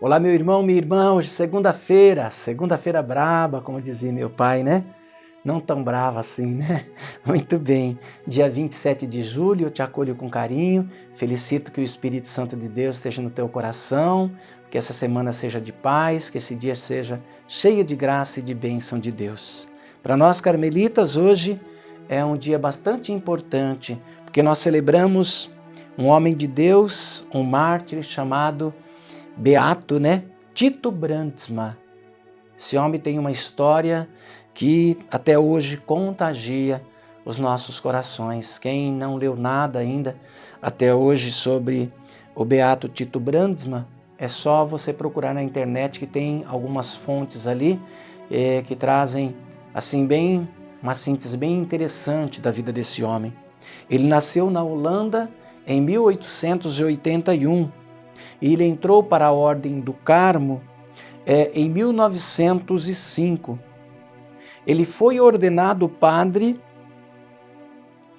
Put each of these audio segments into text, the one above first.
Olá, meu irmão, minha irmã, hoje segunda-feira braba, como dizia meu pai, né? Não tão brava assim, né? Muito bem, dia 27 de julho, eu te acolho com carinho, felicito que o Espírito Santo de Deus esteja no teu coração, que essa semana seja de paz, que esse dia seja cheio de graça e de bênção de Deus. Para nós carmelitas, hoje é um dia bastante importante, porque nós celebramos um homem de Deus, um mártir chamado Beato, né? Tito Brandsma. Esse homem tem uma história que até hoje contagia os nossos corações. Quem não leu nada ainda até hoje sobre o Beato Tito Brandsma, é só você procurar na internet que tem algumas fontes ali que trazem assim bem uma síntese bem interessante da vida desse homem. Ele nasceu na Holanda em 1881 e ele entrou para a Ordem do Carmo em 1905. Ele foi ordenado padre,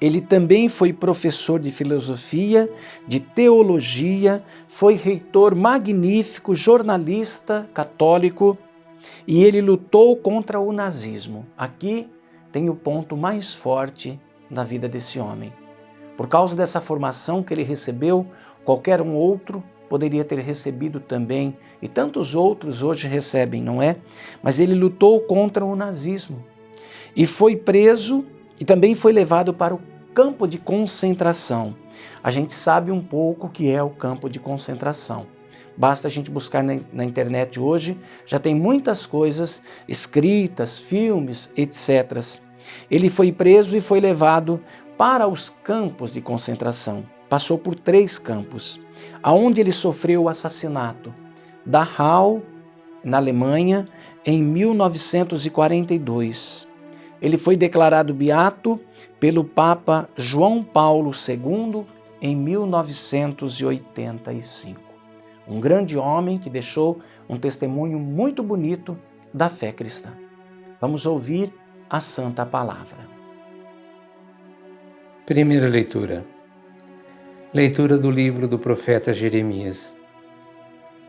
ele também foi professor de filosofia, de teologia, foi reitor magnífico, jornalista católico e ele lutou contra o nazismo. Aqui tem o ponto mais forte da vida desse homem. Por causa dessa formação que ele recebeu, qualquer um outro poderia ter recebido também, e tantos outros hoje recebem, não é? Mas ele lutou contra o nazismo e foi preso e também foi levado para o campo de concentração. A gente sabe um pouco o que é o campo de concentração. Basta a gente buscar na internet hoje, já tem muitas coisas escritas, filmes, etc. Ele foi preso e foi levado para os campos de concentração. Passou por 3 campos, aonde ele sofreu o assassinato. Dachau, na Alemanha, em 1942. Ele foi declarado beato pelo Papa João Paulo II em 1985. Um grande homem que deixou um testemunho muito bonito da fé cristã. Vamos ouvir a Santa Palavra. Primeira leitura. Leitura do livro do profeta Jeremias.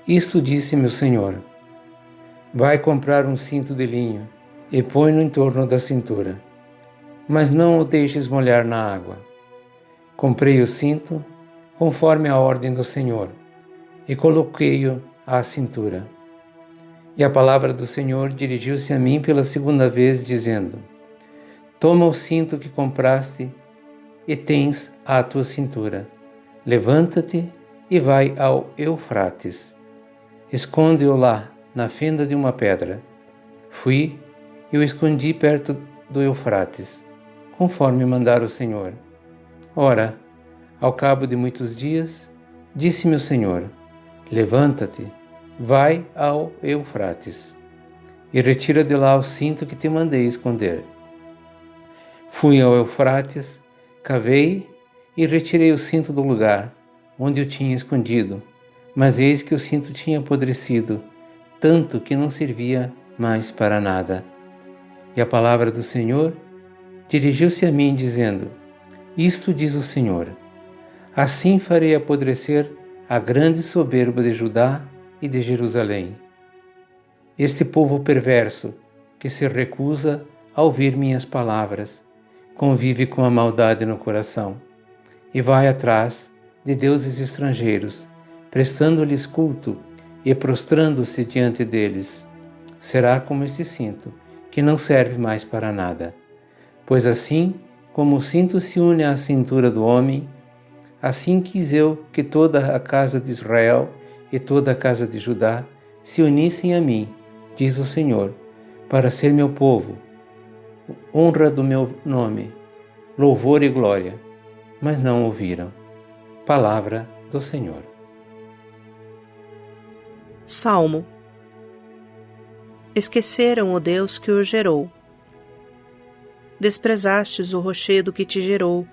Isto disse-me o Senhor: vai comprar um cinto de linho e põe-no em torno da cintura, mas não o deixes molhar na água. Comprei o cinto, conforme a ordem do Senhor, e coloquei-o à cintura. E a palavra do Senhor dirigiu-se a mim pela segunda vez, dizendo: toma o cinto que compraste e tens à tua cintura. Levanta-te e vai ao Eufrates. Esconde-o lá, na fenda de uma pedra. Fui e o escondi perto do Eufrates, conforme mandara o Senhor. Ora, ao cabo de muitos dias, disse-me o Senhor: levanta-te, vai ao Eufrates, e retira de lá o cinto que te mandei esconder. Fui ao Eufrates, cavei e retirei o cinto do lugar onde o tinha escondido, mas eis que o cinto tinha apodrecido, tanto que não servia mais para nada. E a palavra do Senhor dirigiu-se a mim, dizendo: isto diz o Senhor: assim farei apodrecer a grande soberba de Judá e de Jerusalém. Este povo perverso, que se recusa a ouvir minhas palavras, convive com a maldade no coração e vai atrás de deuses estrangeiros, prestando-lhes culto e prostrando-se diante deles. Será como este cinto, que não serve mais para nada. Pois assim como o cinto se une à cintura do homem, assim quis eu que toda a casa de Israel e toda a casa de Judá se unissem a mim, diz o Senhor, para ser meu povo, honra do meu nome, louvor e glória. Mas não ouviram. Palavra do Senhor. Salmo. Esqueceram o Deus que o gerou. Desprezastes o rochedo que te gerou,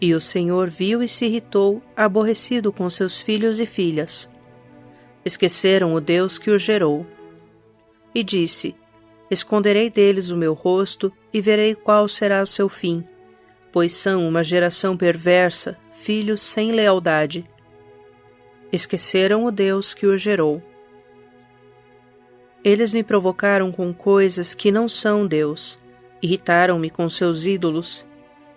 e o Senhor viu e se irritou, aborrecido com seus filhos e filhas. Esqueceram o Deus que o gerou. E disse: esconderei deles o meu rosto, e verei qual será o seu fim, pois são uma geração perversa, filhos sem lealdade. Esqueceram o Deus que o gerou. Eles me provocaram com coisas que não são Deus, irritaram-me com seus ídolos.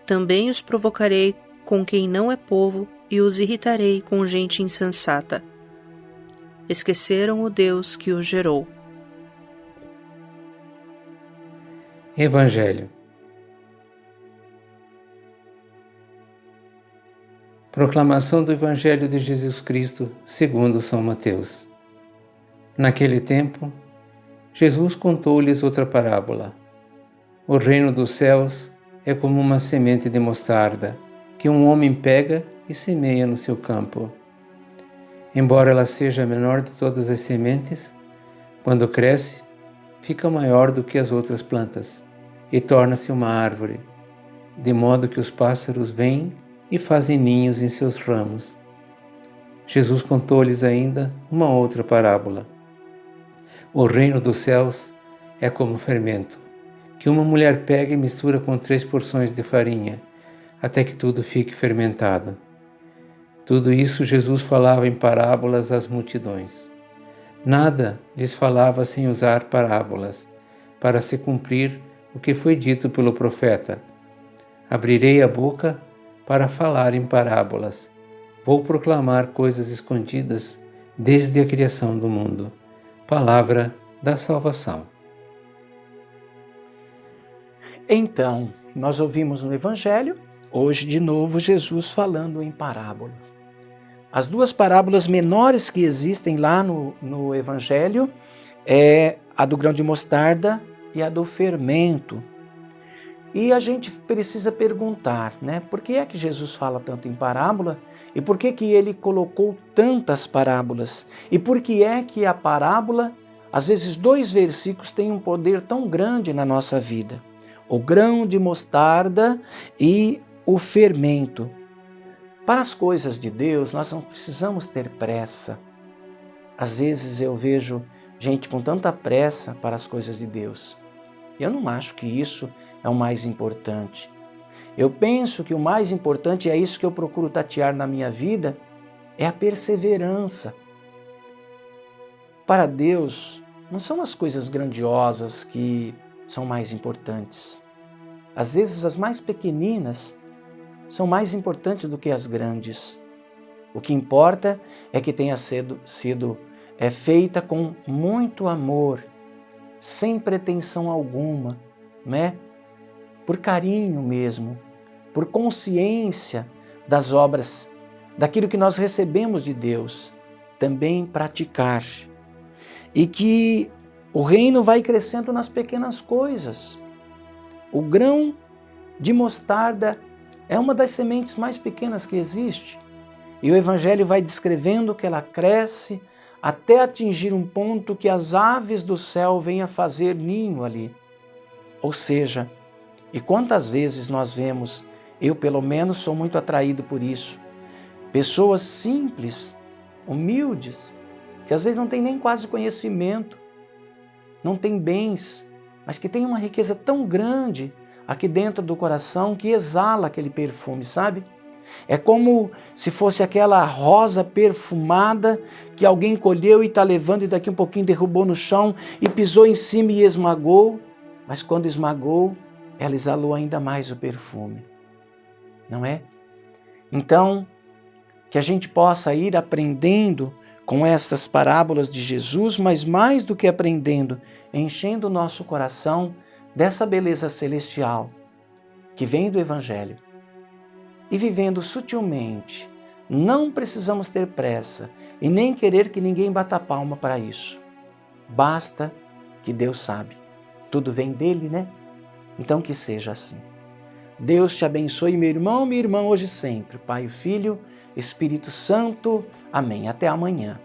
Também os provocarei com quem não é povo e os irritarei com gente insensata. Esqueceram o Deus que os gerou. Evangelho. Proclamação do Evangelho de Jesus Cristo segundo São Mateus. Naquele tempo, Jesus contou-lhes outra parábola. O reino dos céus é como uma semente de mostarda, que um homem pega e semeia no seu campo. Embora ela seja a menor de todas as sementes, quando cresce, fica maior do que as outras plantas e torna-se uma árvore, de modo que os pássaros vêm e fazem ninhos em seus ramos. Jesus contou-lhes ainda uma outra parábola. O reino dos céus é como fermento, que uma mulher pega e mistura com 3 porções de farinha, até que tudo fique fermentado. Tudo isso Jesus falava em parábolas às multidões. Nada lhes falava sem usar parábolas, para se cumprir o que foi dito pelo profeta. Abrirei a boca para falar em parábolas. Vou proclamar coisas escondidas desde a criação do mundo. Palavra da salvação. Então, nós ouvimos no Evangelho, hoje de novo Jesus falando em parábolas. As duas parábolas menores que existem lá no Evangelho é a do grão de mostarda e a do fermento. E a gente precisa perguntar, né? Por que é que Jesus fala tanto em parábola? E por que que ele colocou tantas parábolas? E por que é que a parábola, às vezes 2 versículos, tem um poder tão grande na nossa vida? O grão de mostarda e o fermento. Para as coisas de Deus, nós não precisamos ter pressa. Às vezes eu vejo gente com tanta pressa para as coisas de Deus. Eu não acho que isso é o mais importante. Eu penso que o mais importante, é isso que eu procuro tatear na minha vida, é a perseverança. Para Deus, não são as coisas grandiosas que são mais importantes. Às vezes as mais pequeninas são mais importantes do que as grandes. O que importa é que tenha sido feita com muito amor, sem pretensão alguma, né? Por carinho mesmo, por consciência das obras, daquilo que nós recebemos de Deus, também praticar. E que o reino vai crescendo nas pequenas coisas. O grão de mostarda é uma das sementes mais pequenas que existe. E o Evangelho vai descrevendo que ela cresce até atingir um ponto que as aves do céu vêm a fazer ninho ali. Ou seja, e quantas vezes nós vemos, eu pelo menos sou muito atraído por isso, pessoas simples, humildes, que às vezes não têm nem quase conhecimento, não têm bens, mas que têm uma riqueza tão grande aqui dentro do coração que exala aquele perfume, sabe? É como se fosse aquela rosa perfumada que alguém colheu e está levando e daqui um pouquinho derrubou no chão e pisou em cima e esmagou, mas quando esmagou, ela exalou ainda mais o perfume, não é? Então, que a gente possa ir aprendendo com estas parábolas de Jesus, mas mais do que aprendendo, enchendo o nosso coração dessa beleza celestial que vem do Evangelho e vivendo sutilmente. Não precisamos ter pressa e nem querer que ninguém bata palma para isso. Basta que Deus sabe. Tudo vem dele, né? Então que seja assim. Deus te abençoe, meu irmão, minha irmã, hoje e sempre. Pai, Filho, Espírito Santo. Amém. Até amanhã.